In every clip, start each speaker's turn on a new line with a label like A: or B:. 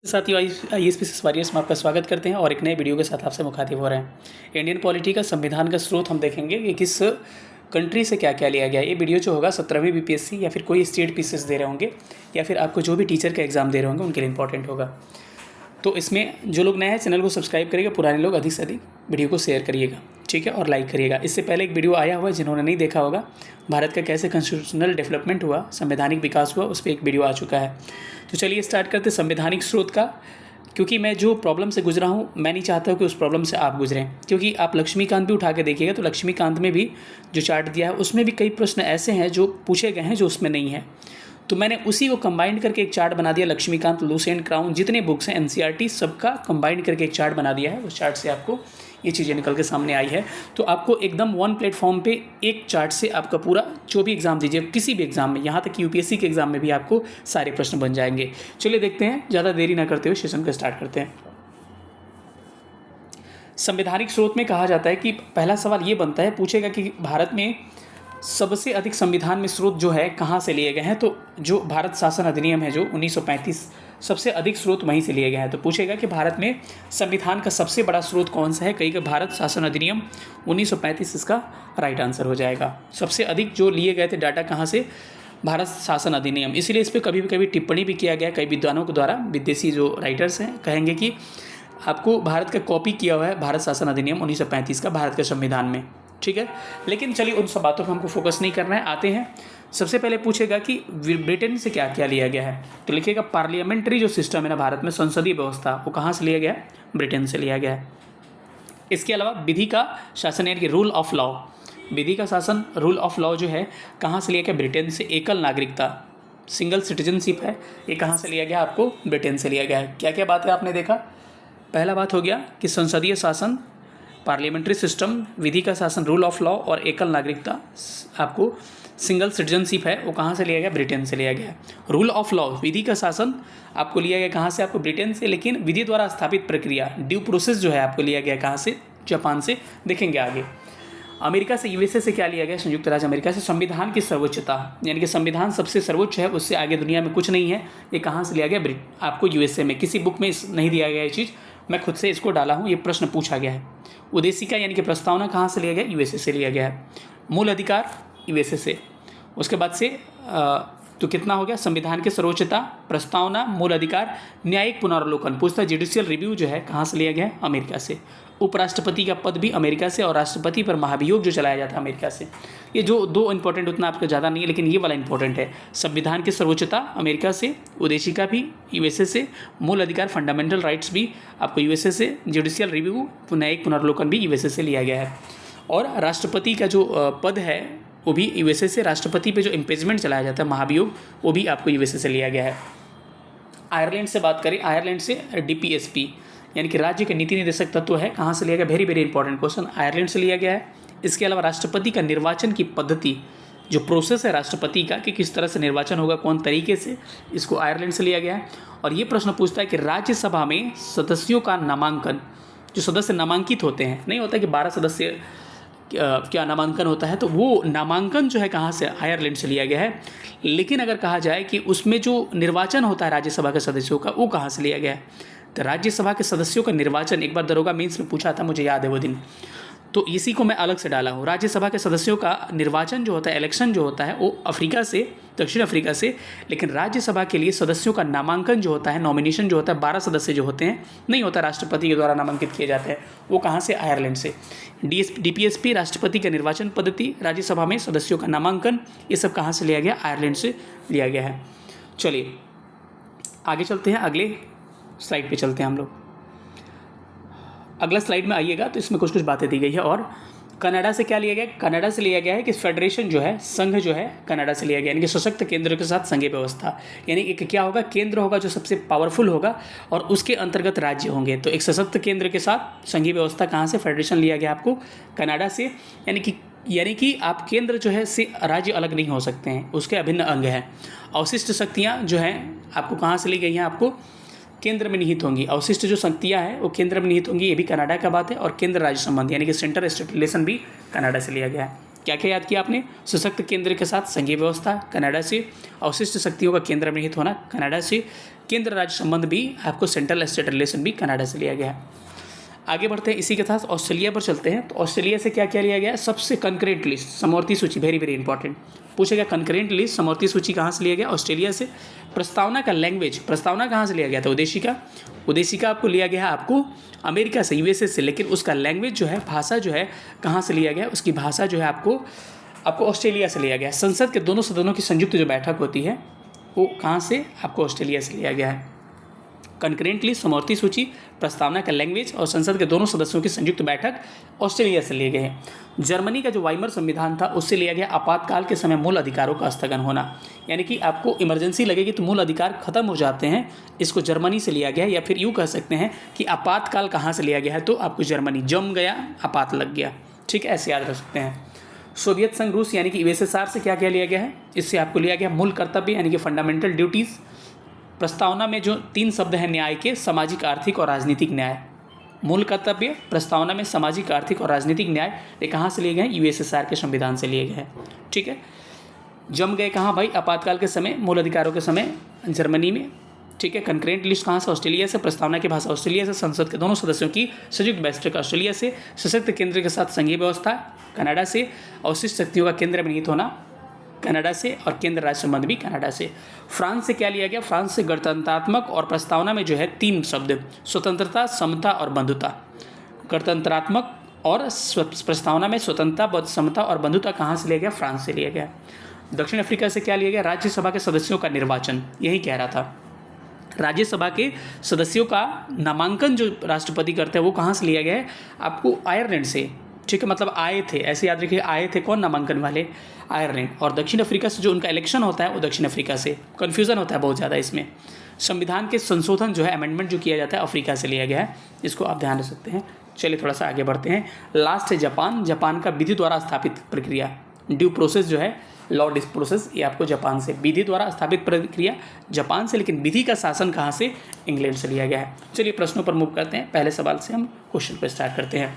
A: साथियों, IAS warriors में आपका स्वागत करते हैं और एक नए वीडियो के साथ आपसे मुखातिब हो रहे हैं। इंडियन पॉलिटी का संविधान का स्रोत हम देखेंगे कि किस कंट्री से क्या क्या लिया गया है। ये वीडियो जो होगा 17वीं बीपीएससी या फिर कोई स्टेट पीसीएस दे रहे होंगे या फिर आपको जो भी टीचर का एग्ज़ाम दे रहे होंगे उनके लिए इंपॉर्टेंट होगा। तो इसमें जो लोग नए हैं चैनल को सब्सक्राइब करिएगा, पुराने लोग अधिक से अधिक वीडियो को शेयर करिएगा, ठीक है, और लाइक करिएगा। इससे पहले एक वीडियो आया हुआ है, जिन्होंने नहीं देखा होगा, भारत का कैसे कॉन्स्टिट्यूशनल डेवलपमेंट हुआ, संवैधानिक विकास हुआ, उस पर एक वीडियो आ चुका है। तो चलिए स्टार्ट करते संवैधानिक स्रोत का। क्योंकि मैं जो प्रॉब्लम से गुजरा हूँ, मैं नहीं चाहता कि उस प्रॉब्लम से आप गुजरें, क्योंकि आप लक्ष्मीकांत भी उठा के देखिएगा तो लक्ष्मीकांत में भी जो चार्ट दिया है उसमें भी कई प्रश्न ऐसे हैं जो पूछे गए हैं जो उसमें नहीं है। तो मैंने उसी को कंबाइन करके एक चार्ट बना दिया। लक्ष्मीकांत, लूसेंट, क्राउन, जितने बुक्स हैं एनसीईआरटी सबका कंबाइन करके एक चार्ट बना दिया है। उस चार्ट से आपको ये चीज़ें निकल के सामने आई है। तो आपको एकदम वन प्लेटफॉर्म पे एक चार्ट से आपका पूरा जो भी एग्ज़ाम दीजिए, किसी भी एग्ज़ाम में, यहाँ तक कि यूपीएससी के एग्ज़ाम में भी आपको सारे प्रश्न बन जाएंगे। चलिए देखते हैं, ज़्यादा देरी ना करते हुए सेशन को स्टार्ट करते हैं। संवैधानिक स्रोत में कहा जाता है कि पहला सवाल ये बनता है, पूछेगा कि भारत में सबसे अधिक संविधान में स्रोत जो है कहाँ से लिए गए हैं। तो जो भारत शासन अधिनियम है जो 1935, सबसे अधिक स्रोत वहीं से लिए गए हैं। तो पूछेगा कि भारत में संविधान का सबसे बड़ा स्रोत कौन सा है, कहीं भारत शासन अधिनियम 1935 इसका राइट आंसर हो जाएगा। सबसे अधिक जो लिए गए थे डाटा कहाँ से, भारत शासन अधिनियम। इसीलिए इस पर कभी कभी टिप्पणी भी किया गया कई विद्वानों के द्वारा। विदेशी जो राइटर्स हैं कहेंगे कि आपको भारत का कॉपी किया हुआ है भारत शासन अधिनियम 1935 का भारत के संविधान में, ठीक है। लेकिन चलिए उन सब बातों पर हमको फोकस नहीं करना है, आते हैं। सबसे पहले पूछेगा कि ब्रिटेन से क्या क्या लिया गया है। तो लिखिएगा पार्लियामेंट्री जो सिस्टम है ना भारत में, संसदीय व्यवस्था, वो कहाँ से लिया गया है, ब्रिटेन से लिया गया है। इसके अलावा विधि का शासन यानी कि रूल ऑफ लॉ, विधि का शासन रूल ऑफ लॉ जो है कहाँ से लिया गया, ब्रिटेन से। एकल नागरिकता, सिंगल सिटीजनशिप है, ये कहाँ से लिया गया, आपको ब्रिटेन से लिया गया है। क्या क्या बात है आपने देखा, पहला बात हो गया कि संसदीय शासन, पार्लियामेंट्री सिस्टम, विधि का शासन रूल ऑफ लॉ और एकल नागरिकता, आपको सिंगल सिटीजनशिप है, वो कहाँ से लिया गया, ब्रिटेन से लिया गया है। रूल ऑफ लॉ, विधि का शासन आपको लिया गया कहाँ से, आपको ब्रिटेन से। लेकिन विधि द्वारा स्थापित प्रक्रिया, ड्यू प्रोसेस जो है आपको लिया गया कहाँ से, जापान से। देखेंगे आगे। अमेरिका से, यूएसए से क्या लिया गया, संयुक्त राज्य अमेरिका से। संविधान की सर्वोच्चता यानी कि संविधान सबसे सर्वोच्च है, उससे आगे दुनिया में कुछ नहीं है, ये कहाँ से लिया गया, आपको यूएसए में। किसी बुक में नहीं दिया गया ये चीज़, मैं खुद से इसको डाला हूँ, ये प्रश्न पूछा गया है। उद्देशिका यानी कि प्रस्तावना कहाँ से लिया गया, यूएसए से लिया गया है। मूल अधिकार यूएसए से। उसके बाद से तो कितना हो गया, संविधान की सर्वोच्चता, प्रस्तावना, मूल अधिकार, न्यायिक पुनरावलोकन, पूछता है जुडिशियल रिव्यू जो है कहाँ से लिया गया है, अमेरिका से। उपराष्ट्रपति का पद भी अमेरिका से, और राष्ट्रपति पर महाभियोग जो चलाया जाता है अमेरिका से। ये जो दो इंपॉर्टेंट, उतना आपको ज़्यादा नहीं है, लेकिन ये वाला इंपॉर्टेंट है। संविधान की सर्वोच्चता अमेरिका से, उद्देशिका भी यूएसए से, मूल अधिकार फंडामेंटल राइट्स भी आपको यूएसए से, जुडिशियल रिव्यू न्यायिक पुनरावलोकन भी यूएसए से लिया गया है। और राष्ट्रपति का जो पद है वो भी यूएसए से। राष्ट्रपति पे जो इम्पीचमेंट चलाया जाता है, महाभियोग, वो भी आपको यूएसए से लिया गया है। आयरलैंड से बात करें, आयरलैंड से डीपीएसपी यानी कि राज्य के नीति निर्देशक तत्व है, कहाँ से लिया गया, very very important question, Ireland से लिया गया है। इसके अलावा राष्ट्रपति का निर्वाचन की पद्धति, जो प्रोसेस है राष्ट्रपति का कि किस तरह से निर्वाचन होगा, कौन तरीके से, इसको आयरलैंड से लिया गया है। और ये प्रश्न पूछता है कि राज्यसभा में सदस्यों का नामांकन, जो सदस्य नामांकित होते हैं, नहीं होता कि 12 सदस्य क्या नामांकन होता है, तो वो नामांकन जो है कहाँ से, आयरलैंड से लिया गया है। लेकिन अगर कहा जाए कि उसमें जो निर्वाचन होता है राज्यसभा के सदस्यों का, वो कहाँ से लिया गया है, तो राज्यसभा के सदस्यों का निर्वाचन एक बार दरोगा मेंस में पूछा था, मुझे याद है वो दिन, तो इसी को मैं अलग से डाला हूँ। राज्यसभा के सदस्यों का निर्वाचन जो होता है, इलेक्शन जो होता है, वो अफ्रीका से, दक्षिण अफ्रीका से। लेकिन राज्यसभा के लिए सदस्यों का नामांकन जो होता है, नॉमिनेशन जो होता है, 12 सदस्य जो होते हैं, नहीं होता, राष्ट्रपति के द्वारा नामांकित किए जाते हैं, वो कहाँ से, आयरलैंड से। डीपीएसपी राष्ट्रपति का निर्वाचन पद्धति, राज्यसभा में सदस्यों का नामांकन, ये सब कहाँ से लिया गया, आयरलैंड से लिया गया है। चलिए आगे चलते हैं, अगले स्लाइड पे चलते हैं हम लोग। अगला स्लाइड में आइएगा तो इसमें कुछ कुछ बातें दी गई है। और कनाडा से क्या लिया गया, कनाडा से लिया गया है कि फेडरेशन जो है, संघ जो है, कनाडा से लिया गया, यानी कि सशक्त केंद्र के साथ संघीय व्यवस्था। यानी एक क्या होगा, केंद्र होगा जो सबसे पावरफुल होगा और उसके अंतर्गत राज्य होंगे। तो एक सशक्त केंद्र के साथ संघीय व्यवस्था कहाँ से, फेडरेशन लिया गया आपको कनाडा से। यानी कि आप केंद्र जो है से राज्य अलग नहीं हो सकते हैं, उसके अभिन्न अंग हैं। अवशिष्ट शक्तियाँ जो हैं आपको कहाँ से ली गई हैं, आपको केंद्र में निहित होंगी। अवशिष्ट जो शक्तियाँ हैं वो केंद्र में निहित होंगी, ये भी कनाडा का बात है। और केंद्र राज्य संबंध यानी कि सेंटर स्टेट रिलेशन भी कनाडा से लिया गया है। क्या क्या याद किया आपने, सशक्त केंद्र के साथ संघीय व्यवस्था कनाडा से, अवशिष्ट शक्तियों का केंद्र में निहित होना कनाडा से, केंद्र राज्य संबंध भी आपको सेंट्रल स्टेट रिलेशन भी कनाडा से लिया गया है। आगे बढ़ते हैं, इसी के साथ ऑस्ट्रेलिया पर चलते हैं। तो ऑस्ट्रेलिया से क्या क्या लिया गया है? सबसे कंकरेंट लिस्ट, समवर्ती सूची, वेरी वेरी इंपॉर्टेंट पूछेगा। कंकरेंट लिस्ट, समवर्ती सूची कहाँ से लिया गया? ऑस्ट्रेलिया से। प्रस्तावना का लैंग्वेज, प्रस्तावना कहाँ से लिया गया था? उदेशिका। उदेशिका आपको लिया गया है आपको अमेरिका से, यूएसए से, लेकिन उसका लैंग्वेज जो है, भाषा जो है, कहाँ से लिया गया? उसकी भाषा जो है आपको ऑस्ट्रेलिया से लिया गया है। संसद के दोनों सदनों की संयुक्त जो बैठक होती है वो कहाँ से? आपको ऑस्ट्रेलिया से लिया गया है। कंकरेंट लिस्ट, समवर्ती सूची, प्रस्तावना का लैंग्वेज और संसद के दोनों सदस्यों की संयुक्त बैठक ऑस्ट्रेलिया से लिए गए हैं। जर्मनी का जो वाइमर संविधान था उससे लिया गया आपातकाल के समय मूल अधिकारों का स्थगन होना, यानी कि आपको इमरजेंसी लगेगी तो मूल अधिकार खत्म हो जाते हैं, इसको जर्मनी से लिया गया। या फिर यूँ कह सकते हैं कि आपातकाल कहाँ से लिया गया है? तो आपको जर्मनी, जम गया आपात लग गया, ठीक है, ऐसे याद रख सकते हैं। सोवियत संघ रूस यानी कि यूएसएसआर से क्या क्या लिया गया है? इससे आपको लिया गया मूल कर्तव्य यानी कि फंडामेंटल ड्यूटीज़। प्रस्तावना में जो 3 शब्द हैं न्याय के, सामाजिक, आर्थिक और राजनीतिक न्याय। मूल कर्तव्य, प्रस्तावना में सामाजिक, आर्थिक और राजनीतिक न्याय, ये कहाँ से लिए गए हैं? यूएसएसआर के संविधान से लिए गए हैं, ठीक है। जम गए कहाँ भाई? आपातकाल के समय, मूल अधिकारों के समय जर्मनी में, ठीक है। कंकरेंट लिस्ट कहाँ से? ऑस्ट्रेलिया से। प्रस्तावना की भाषा ऑस्ट्रेलिया से। संसद के दोनों सदस्यों की संयुक्त बैठक ऑस्ट्रेलिया से। सशक्त केंद्र के साथ संघीय व्यवस्था कनाडा से। अवशिष्ट शक्तियों का केंद्र में निहित होना कनाडा से और केंद्र राज्य संबंध भी कनाडा से। फ्रांस से क्या लिया गया? फ्रांस से गणतंत्रात्मक और प्रस्तावना में जो है 3 शब्द, स्वतंत्रता, समता और बंधुता। गणतंत्रात्मक और प्रस्तावना में स्वतंत्रता, समता और बंधुता कहाँ से लिया गया? फ्रांस से लिया गया। दक्षिण अफ्रीका से क्या लिया गया? राज्यसभा के सदस्यों का निर्वाचन, यही कह रहा था। राज्यसभा के सदस्यों का नामांकन जो राष्ट्रपति करते हैं वो कहाँ से लिया गया है? आपको आयरलैंड से, ठीक है, मतलब आए थे, ऐसे याद रखिए, आए थे कौन? नामांकन वाले, आयरलैंड। और दक्षिण अफ्रीका से जो उनका इलेक्शन होता है वो दक्षिण अफ्रीका से। कन्फ्यूज़न होता है बहुत ज़्यादा इसमें। संविधान के संशोधन जो है, अमेंडमेंट जो किया जाता है, अफ्रीका से लिया गया है, इसको आप ध्यान रख सकते हैं। चलिए थोड़ा सा आगे बढ़ते हैं। लास्ट है जापान। जापान का विधि द्वारा स्थापित प्रक्रिया, ड्यू प्रोसेस जो है, लॉ डिस प्रोसेस, ये आपको जापान से। विधि द्वारा स्थापित प्रक्रिया जापान से, लेकिन विधि का शासन कहाँ से? इंग्लैंड से लिया गया है। चलिए प्रश्नों पर मूव करते हैं। पहले सवाल से हम क्वेश्चन पर स्टार्ट करते हैं।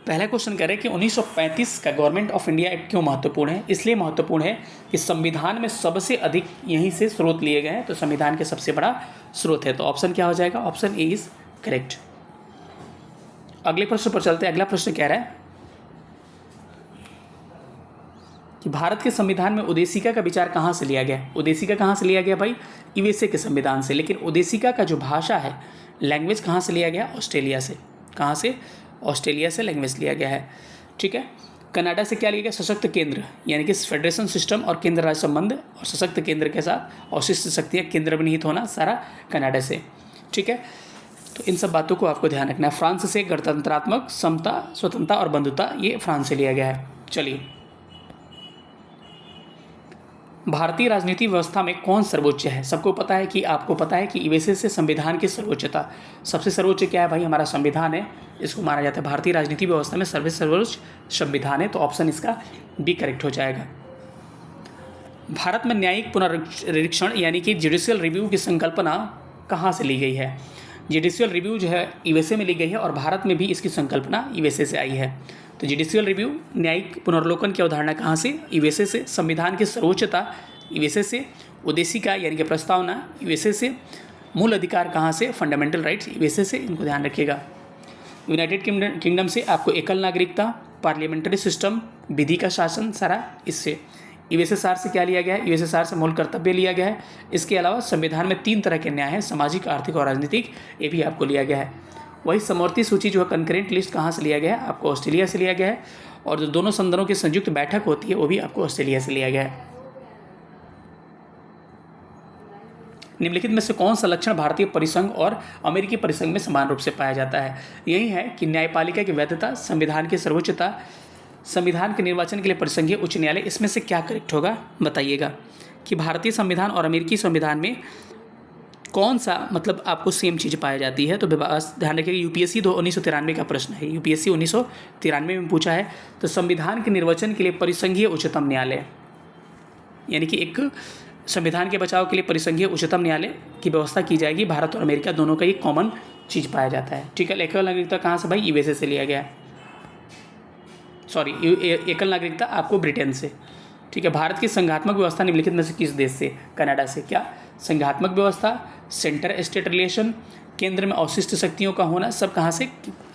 A: पहला क्वेश्चन कह रहे हैं कि 1935 का गवर्नमेंट ऑफ इंडिया एक्ट क्यों महत्वपूर्ण है? इसलिए महत्वपूर्ण है कि संविधान में सबसे अधिक यहीं से स्रोत लिए गए हैं, तो संविधान के सबसे बड़ा स्रोत है। तो ऑप्शन क्या हो जाएगा? Option A is correct. अगले प्रश्न पर चलते हैं। अगला प्रश्न कह रहा है कि भारत के संविधान में उदेशिका का विचार कहाँ से लिया गया? उदेशिका कहाँ से लिया गया भाई? यूएसए के संविधान से। लेकिन उदेशिका का जो भाषा है, लैंग्वेज कहाँ से लिया गया? ऑस्ट्रेलिया से। कहाँ से? ऑस्ट्रेलिया से लैंग्वेज लिया गया है, ठीक है। कनाडा से क्या लिया गया? सशक्त केंद्र, यानी कि फेडरेशन सिस्टम और केंद्र राज्य संबंध और सशक्त केंद्र के साथ अवशिष्ट शक्तियाँ केंद्र में निहित होना, सारा कनाडा से, ठीक है। तो इन सब बातों को आपको ध्यान रखना है। फ्रांस से गणतंत्रात्मक, समता, स्वतंत्रता और बंधुता, ये फ्रांस से लिया गया है। चलिए, भारतीय राजनीति व्यवस्था में कौन सर्वोच्च है? सबको पता है कि, आपको पता है कि यूएसए से संविधान की सर्वोच्चता, सबसे सर्वोच्च क्या है भाई? हमारा संविधान है, इसको माना जाता है भारतीय राजनीति व्यवस्था में सर्वोच्च संविधान है। तो ऑप्शन इसका बी करेक्ट हो जाएगा। भारत में न्यायिक पुनरीक्षण यानी कि जुडिशियल रिव्यू की संकल्पना कहाँ से ली गई है? जुडिशियल रिव्यू जो है यूएसए में ली गई है और भारत में भी इसकी संकल्पना यूएसए से आई है। तो जुडिशियल रिव्यू, न्यायिक पुनर्लोकन की अवधारणा कहाँ से? यूएसए से। संविधान की सर्वोच्चता यूएसए से। उदेशिका यानी कि प्रस्तावना यूएसए से। मूल अधिकार कहाँ से? फंडामेंटल राइट्स यूएसए से, इनको ध्यान रखिएगा। यूनाइटेड किंगडम से आपको एकल नागरिकता, पार्लियामेंट्री सिस्टम, विधि का शासन, सारा इससे। यूएसएसआर से क्या लिया गया है? यूएसएसआर से मूल कर्तव्य लिया गया है। इसके अलावा संविधान में 3 तरह के न्याय हैं, सामाजिक, आर्थिक और राजनीतिक, ये भी आपको लिया गया है। वही समवर्ती सूची जो है, कंकरेंट लिस्ट कहाँ से लिया गया है? आपको ऑस्ट्रेलिया से लिया गया है। और जो दोनों सदनों की संयुक्त बैठक होती है वो भी आपको ऑस्ट्रेलिया से लिया गया है। निम्नलिखित में से कौन सा लक्षण भारतीय परिसंघ और अमेरिकी परिसंघ में समान रूप से पाया जाता है? यही है कि न्यायपालिका की वैधता, संविधान की सर्वोच्चता, संविधान के निर्वाचन के लिए परिसंघीय उच्च न्यायालय, इसमें से क्या करेक्ट होगा? बताइएगा कि भारतीय संविधान और अमेरिकी संविधान में कौन सा मतलब आपको सेम चीज़ पाई जाती है? तो बस ध्यान रखिएगा, यूपीएससी 1993 का प्रश्न है, यूपीएससी 1993 में पूछा है। तो संविधान के निर्वचन के लिए परिसंघीय उच्चतम न्यायालय, यानी कि एक संविधान के बचाव के लिए परिसंघीय उच्चतम न्यायालय की व्यवस्था की जाएगी। भारत और अमेरिका दोनों का ये कॉमन चीज़ पाया जाता है, ठीक है। एकल नागरिकता कहाँ से भाई? यूएसए से लिया गया है। सॉरी, एकल नागरिकता आपको ब्रिटेन से, ठीक है। भारत की संघात्मक व्यवस्था निम्नलिखित में से किस देश से? कनाडा से। क्या? संघात्मक व्यवस्था, सेंटर स्टेट रिलेशन, केंद्र में अवशिष्ट शक्तियों का होना, सब कहाँ से?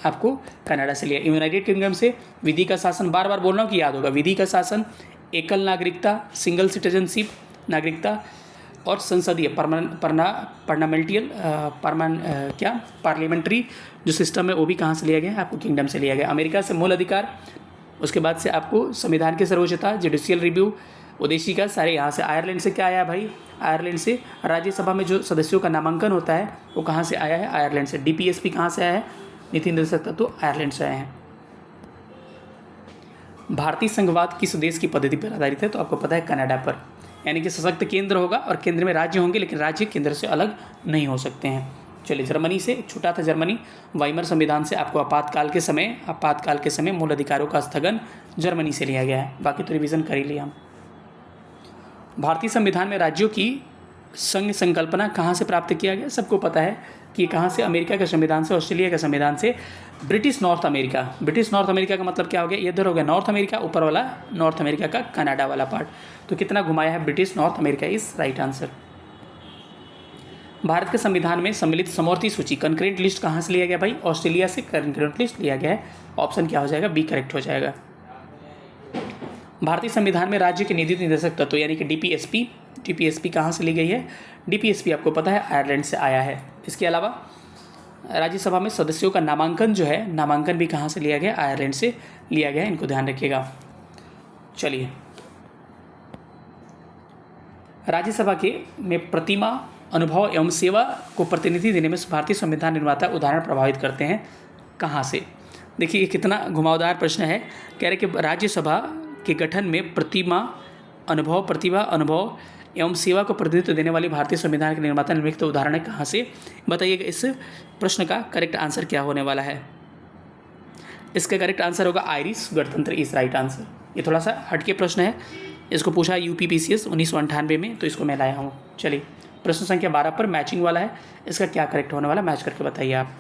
A: आपको कनाडा से लिया। यूनाइटेड किंगडम से विधि का शासन, बार बार बोल रहा हूँ कि याद होगा, विधि का शासन, एकल नागरिकता, सिंगल सिटीजनशिप नागरिकता, और संसदीय पार्लियामेंट्री जो सिस्टम है वो भी कहाँ से लिया गया है? आपको किंगडम से लिया गया। अमेरिका से मूल अधिकार, उसके बाद से आपको संविधान की सर्वोच्चता, जुडिशियल रिव्यू, उद्देशिका, सारे यहाँ से। आयरलैंड से क्या आया भाई? आयरलैंड से राज्यसभा में जो सदस्यों का नामांकन होता है वो कहाँ से आया है? आयरलैंड से। डीपीएसपी कहाँ से आया है? नीति निर्देशक तत्व आयरलैंड से आए हैं। भारतीय संघवाद किस देश की पद्धति पर आधारित है? तो आपको पता है कनाडा पर। यानी कि सशक्त केंद्र होगा और केंद्र में राज्य होंगे, लेकिन राज्य केंद्र से अलग नहीं हो सकते हैं। चलिए, जर्मनी से, एक छूटा था जर्मनी। वाइमर संविधान से आपको आपातकाल के समय मूल अधिकारों का स्थगन जर्मनी से लिया गया है। बाकी तो रिवीजन कर ही लिया हम। भारतीय संविधान में राज्यों की संघ संकल्पना कहाँ से प्राप्त किया गया? सबको पता है कि कहाँ से? अमेरिका के संविधान से, ऑस्ट्रेलिया के संविधान से, British north America. British north America का मतलब क्या हो गया? इधर हो गया नॉर्थ अमेरिका, ऊपर वाला नॉर्थ अमेरिका का कनाडा वाला पार्ट। तो कितना घुमाया है? British north America is right answer. Bharat के संविधान में सम्मिलित समवर्ती सूची, कंकरेंट लिस्ट कहाँ से लिया गया भाई? ऑस्ट्रेलिया से कंकरेंट लिस्ट लिया गया है। ऑप्शन क्या हो जाएगा? बी करेक्ट हो जाएगा। भारतीय संविधान में राज्य के नीति निर्देशक तत्व यानी कि डीपीएसपी कहाँ से ली गई है? डीपीएसपी आपको पता है आयरलैंड से आया है। इसके अलावा राज्यसभा में सदस्यों का नामांकन जो है, नामांकन भी कहाँ से लिया गया? आयरलैंड से लिया गया, इनको ध्यान रखिएगा। चलिए, राज्यसभा के में प्रतिमा, अनुभव एवं सेवा को प्रतिनिधि देने में भारतीय संविधान निर्माता उदाहरण प्रभावित करते हैं कहाँ से? देखिए, ये कितना घुमावदार प्रश्न है। कह रहे कि राज्यसभा के गठन में प्रतिभा, अनुभव एवं सेवा को प्रतिनिधित्व देने वाली भारतीय संविधान के निर्माता निम्नलिखित उदाहरण कहाँ से? बताइएगा इस प्रश्न का करेक्ट आंसर क्या होने वाला है? इसका करेक्ट आंसर होगा आयरिश गणतंत्र इज राइट आंसर। ये थोड़ा सा हटके प्रश्न है, इसको पूछा यूपीपीसीएस 1998 में, तो इसको मैं लाया हूँ। चलिए, प्रश्न संख्या 12 पर मैचिंग वाला है, इसका क्या करेक्ट होने वाला? मैच करके बताइए आप।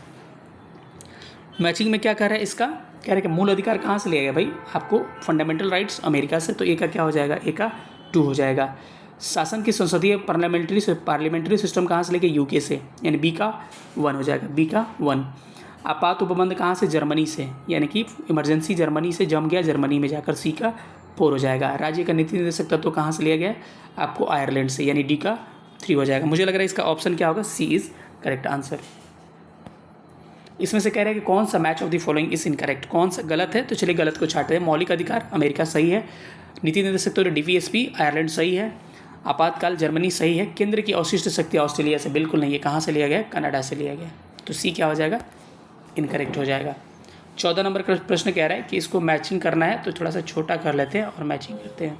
A: मैचिंग में क्या कह रहा है? इसका कह रहे हैं कि मूल अधिकार कहाँ से लिया गया भाई? आपको फंडामेंटल राइट्स अमेरिका से, तो ए का क्या हो जाएगा? ए का 2 हो जाएगा। शासन की संसदीय पार्लियामेंट्री सिस्टम कहाँ से लेके? यूके से, यानी बी का 1 हो जाएगा, बी का 1। आपात उपबंध कहाँ से? जर्मनी से, यानी कि इमरजेंसी जर्मनी से जम गया, जर्मनी में जाकर सी का 4 हो जाएगा। राज्य का नीति निर्देशक तत्व कहाँ से लिया गया? आपको आयरलैंड से, यानी डी का 3 हो जाएगा। मुझे लग रहा है इसका ऑप्शन क्या होगा? सी इज करेक्ट आंसर। इसमें से कह रहे हैं कि कौन सा match of the following is incorrect, कौन सा गलत है? तो चलिए गलत को छाटते हैं। मौलिक अधिकार अमेरिका सही है, नीति निर्देशक तत्व डीपीएसपी आयरलैंड सही है, आपातकाल जर्मनी सही है, केंद्र की अवशिष्ट शक्ति ऑस्ट्रेलिया से बिल्कुल नहीं है। कहाँ से लिया गया? कनाडा से लिया गया, तो सी क्या हो जाएगा? इनकरेक्ट हो जाएगा। 14 नंबर का प्रश्न कह रहा है कि इसको मैचिंग करना है, तो थोड़ा सा छोटा कर लेते हैं और मैचिंग करते हैं।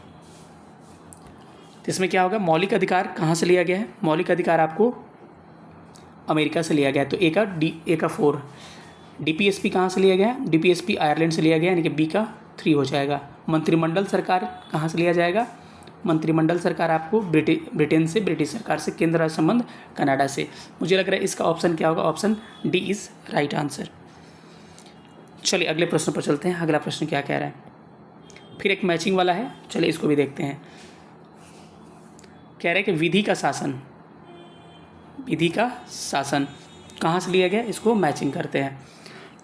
A: तो इसमें क्या होगा? मौलिक अधिकार कहाँ से लिया गया है? मौलिक अधिकार आपको अमेरिका से लिया गया है, तो ए का 4। डीपीएसपी कहाँ से लिया गया है? डीपीएसपी आयरलैंड से लिया गया, यानी कि बी का 3 हो जाएगा। मंत्रिमंडल सरकार कहाँ से लिया जाएगा? मंत्रिमंडल सरकार आपको ब्रिटेन से, ब्रिटिश सरकार से, केंद्र राज्य संबंध कनाडा से। मुझे लग रहा है इसका ऑप्शन क्या होगा? Option D is right answer. चलिए अगले प्रश्न पर चलते हैं। अगला प्रश्न क्या कह रहा है? फिर एक मैचिंग वाला है, चलिए इसको भी देखते हैं। कह रहे हैं कि विधि का शासन कहाँ से लिया गया? इसको मैचिंग करते हैं।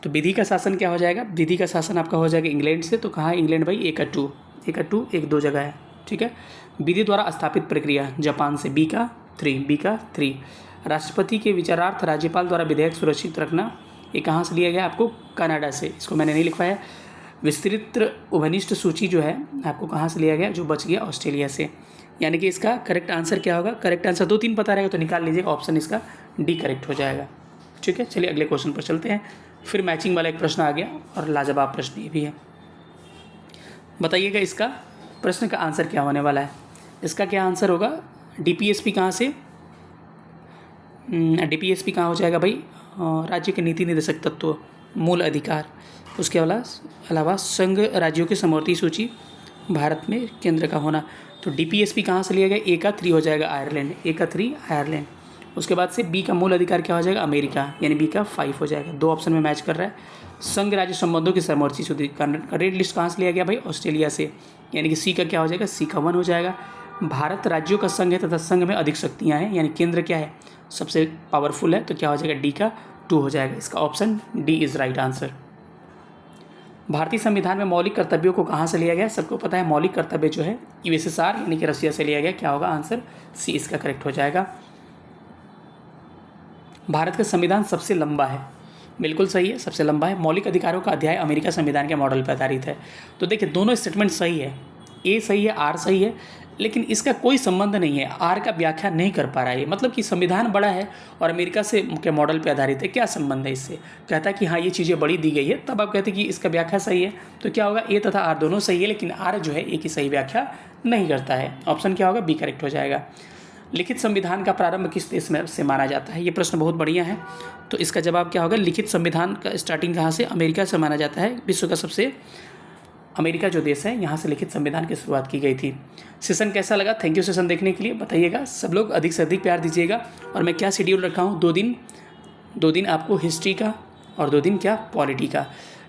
A: तो विधि का शासन क्या हो जाएगा? विधि का शासन आपका हो जाएगा इंग्लैंड से, तो कहाँ है इंग्लैंड भाई? ए का 2, एक 2 जगह है, ठीक है। विधि द्वारा स्थापित प्रक्रिया जापान से, बी का 3। राष्ट्रपति के विचारार्थ राज्यपाल द्वारा विधेयक सुरक्षित रखना, ये कहाँ से लिया गया? आपको कनाडा से। इसको मैंने नहीं लिखवाया। विस्तृत उभनिष्ठ सूची जो है आपको कहाँ से लिया गया? जो बच गया ऑस्ट्रेलिया से, यानी कि इसका करेक्ट आंसर क्या होगा? करेक्ट आंसर 2-3 पता रहेगा तो निकाल लीजिएगा, ऑप्शन इसका डी करेक्ट हो जाएगा, ठीक है। चलिए अगले क्वेश्चन पर चलते हैं। फिर मैचिंग वाला एक प्रश्न आ गया और लाजवाब प्रश्न ये भी है। बताइएगा इसका प्रश्न का आंसर क्या होने वाला है? इसका क्या आंसर होगा? डीपीएसपी कहाँ से? डीपीएसपी कहाँ हो जाएगा भाई? राज्य के नीति निर्देशक तत्व, मूल अधिकार, उसके अलावा संघ राज्यों की समवर्ती सूची, भारत में केंद्र का होना। तो डीपीएसपी कहाँ से लिया गया? ए का 3 हो जाएगा आयरलैंड, ए का 3 आयरलैंड। उसके बाद से बी का मूल अधिकार क्या हो जाएगा? अमेरिका, यानी बी का 5 हो जाएगा। 2 ऑप्शन में मैच कर रहा है। संघ राज्य संबंधों की समवर्ती सूची, करेंट लिस्ट कहाँ से लिया गया भाई? ऑस्ट्रेलिया से। यानी कि सी का क्या हो जाएगा, सी का 1 हो जाएगा। भारत राज्यों का संघ है तथा संघ में अधिक शक्तियाँ हैं, यानी केंद्र क्या है, सबसे पावरफुल है, तो क्या हो जाएगा, डी का 2 हो जाएगा। इसका option D is right answer. भारतीय संविधान में मौलिक कर्तव्यों को कहाँ से लिया गया, सबको पता है मौलिक कर्तव्य जो है यूएसएसआर यानी कि रशिया से लिया गया। क्या होगा आंसर, सी इसका करेक्ट हो जाएगा। भारत का संविधान सबसे लंबा है, बिल्कुल सही है, सबसे लंबा है। मौलिक अधिकारों का अध्याय अमेरिका संविधान के मॉडल पर आधारित है। तो देखिए दोनों स्टेटमेंट सही है, ए सही है, आर सही है, लेकिन इसका कोई संबंध नहीं है। आर का व्याख्या नहीं कर पा रहा है, मतलब कि संविधान बड़ा है और अमेरिका से के मॉडल पर आधारित है, क्या संबंध है इससे। कहता है कि हाँ ये चीज़ें बड़ी दी गई है, तब आप कहते हैं कि इसका व्याख्या सही है, तो क्या होगा, ए तथा आर दोनों सही है, लेकिन आर जो है ए की सही व्याख्या नहीं करता है। ऑप्शन क्या होगा, बी करेक्ट हो जाएगा। लिखित संविधान का प्रारंभ किस देश में से माना जाता है, ये प्रश्न बहुत बढ़िया है। तो इसका जवाब क्या होगा, लिखित संविधान का स्टार्टिंग कहाँ से, अमेरिका से माना जाता है। विश्व का सबसे, अमेरिका जो देश है यहाँ से लिखित संविधान की शुरुआत की गई थी। सेशन कैसा लगा, थैंक यू सेशन देखने के लिए, बताइएगा। सब लोग अधिक से अधिक प्यार दीजिएगा। और मैं क्या शेड्यूल रखा हूँ, 2 दिन आपको हिस्ट्री का और 2 दिन क्या, पॉलिटी का।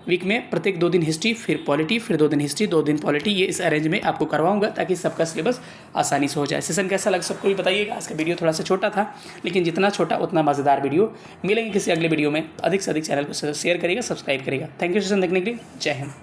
A: वीक में प्रत्येक 2 दिन हिस्ट्री, फिर पॉलिटी, फिर 2 दिन हिस्ट्री, 2 दिन पॉलिटी, ये इस अरेंज में आपको करवाऊंगा ताकि सबका सिलेबस आसानी से हो जाए। सेशन कैसा लगा सबको भी बताइएगा। आज का वीडियो थोड़ा सा छोटा था, लेकिन जितना छोटा उतना मज़ेदार वीडियो। मिलेंगे किसी अगले वीडियो में। अधिक से अधिक चैनल को शेयर करिएगा, सब्सक्राइब करिएगा। थैंक यू सेशन देखने के लिए, जय हिंद।